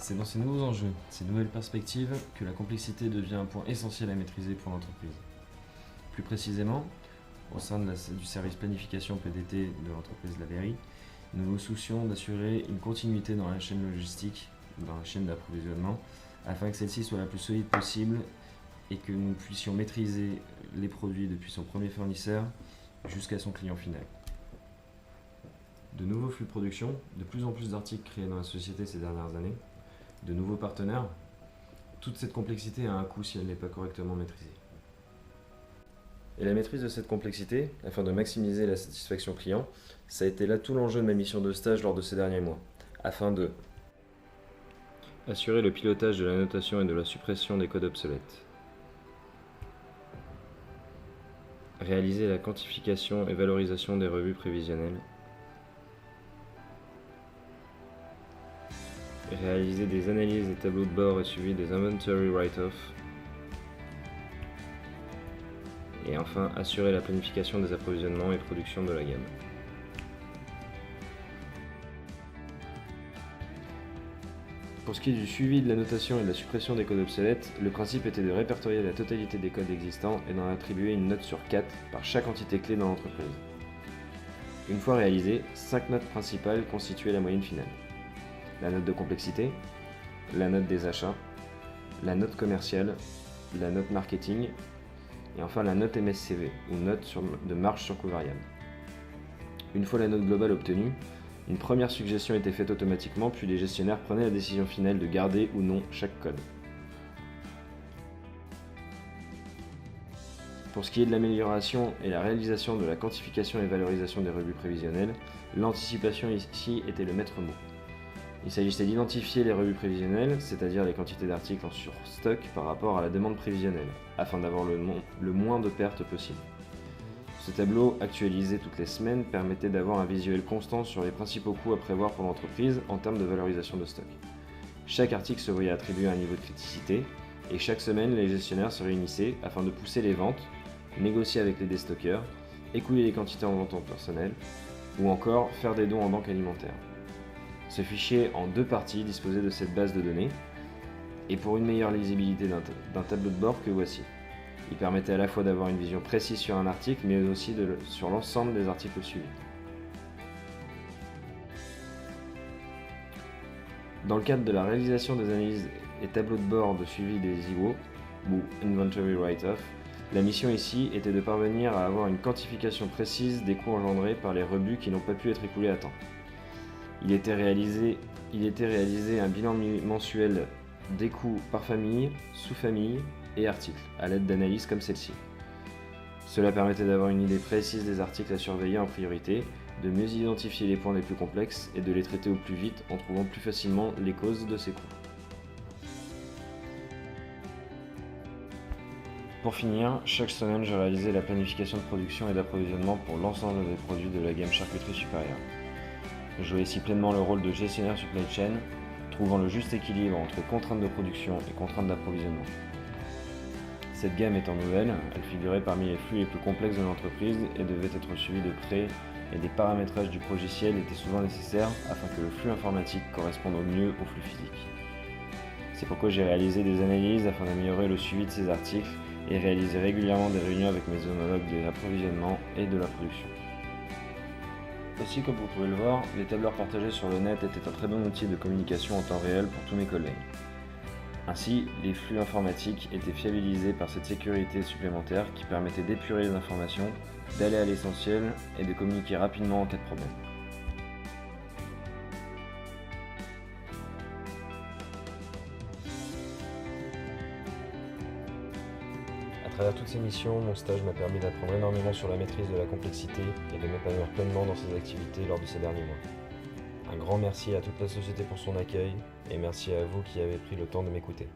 C'est dans ces nouveaux enjeux, ces nouvelles perspectives, que la complexité devient un point essentiel à maîtriser pour l'entreprise. Plus précisément, au sein du service planification PDT de l'entreprise Laverie, nous nous soucions d'assurer une continuité dans la chaîne logistique, dans la chaîne d'approvisionnement, afin que celle-ci soit la plus solide possible et que nous puissions maîtriser les produits depuis son premier fournisseur jusqu'à son client final. De nouveaux flux de production, de plus en plus d'articles créés dans la société ces dernières années, de nouveaux partenaires, toute cette complexité a un coût si elle n'est pas correctement maîtrisée. Et la maîtrise de cette complexité, afin de maximiser la satisfaction client, ça a été là tout l'enjeu de ma mission de stage lors de ces derniers mois, afin de assurer le pilotage de la notation et de la suppression des codes obsolètes, réaliser la quantification et valorisation des revues prévisionnelles, réaliser des analyses des tableaux de bord et suivi des inventory write-off, et enfin assurer la planification des approvisionnements et production de la gamme. Pour ce qui est du suivi de la notation et de la suppression des codes obsolètes, le principe était de répertorier la totalité des codes existants et d'en attribuer une note sur 4 par chaque entité clé dans l'entreprise. Une fois réalisé, 5 notes principales constituaient la moyenne finale. La note de complexité, la note des achats, la note commerciale, la note marketing et enfin la note MSCV ou note de marge sur coût variable. Une fois la note globale obtenue, une première suggestion était faite automatiquement puis les gestionnaires prenaient la décision finale de garder ou non chaque code. Pour ce qui est de l'amélioration et la réalisation de la quantification et valorisation des revues prévisionnelles, l'anticipation ici était le maître mot. Il s'agissait d'identifier les revues prévisionnelles, c'est-à-dire les quantités d'articles en surstock par rapport à la demande prévisionnelle, afin d'avoir le moins de pertes possible. Ce tableau, actualisé toutes les semaines, permettait d'avoir un visuel constant sur les principaux coûts à prévoir pour l'entreprise en termes de valorisation de stock. Chaque article se voyait attribuer un niveau de criticité, et chaque semaine, les gestionnaires se réunissaient afin de pousser les ventes, négocier avec les déstockeurs, écouler les quantités en vente en personnel, ou encore faire des dons en banque alimentaire. Ce fichier en 2 parties disposait de cette base de données, et pour une meilleure lisibilité d'un tableau de bord que voici. Il permettait à la fois d'avoir une vision précise sur un article, mais aussi sur l'ensemble des articles suivis. Dans le cadre de la réalisation des analyses et tableaux de bord de suivi des IWO, ou Inventory Write-off, la mission ici était de parvenir à avoir une quantification précise des coûts engendrés par les rebuts qui n'ont pas pu être écoulés à temps. Il était réalisé un bilan mensuel des coûts par famille, sous-famille et article, à l'aide d'analyses comme celle-ci. Cela permettait d'avoir une idée précise des articles à surveiller en priorité, de mieux identifier les points les plus complexes et de les traiter au plus vite en trouvant plus facilement les causes de ces coûts. Pour finir, chaque semaine je réalisais la planification de production et d'approvisionnement pour l'ensemble des produits de la gamme charcuterie supérieure. Je jouais ici pleinement le rôle de gestionnaire supply chain, trouvant le juste équilibre entre contraintes de production et contraintes d'approvisionnement. Cette gamme étant nouvelle, elle figurait parmi les flux les plus complexes de l'entreprise et devait être suivie de près, et des paramétrages du logiciel étaient souvent nécessaires afin que le flux informatique corresponde au mieux au flux physique. C'est pourquoi j'ai réalisé des analyses afin d'améliorer le suivi de ces articles et réalisé régulièrement des réunions avec mes homologues de l'approvisionnement et de la production. Aussi, comme vous pouvez le voir, les tableurs partagés sur le net étaient un très bon outil de communication en temps réel pour tous mes collègues. Ainsi, les flux informatiques étaient fiabilisés par cette sécurité supplémentaire qui permettait d'épurer les informations, d'aller à l'essentiel et de communiquer rapidement en cas de problème. À travers toutes ces missions, mon stage m'a permis d'apprendre énormément sur la maîtrise de la complexité et de m'épanouir pleinement dans ces activités lors de ces derniers mois. Un grand merci à toute la société pour son accueil et merci à vous qui avez pris le temps de m'écouter.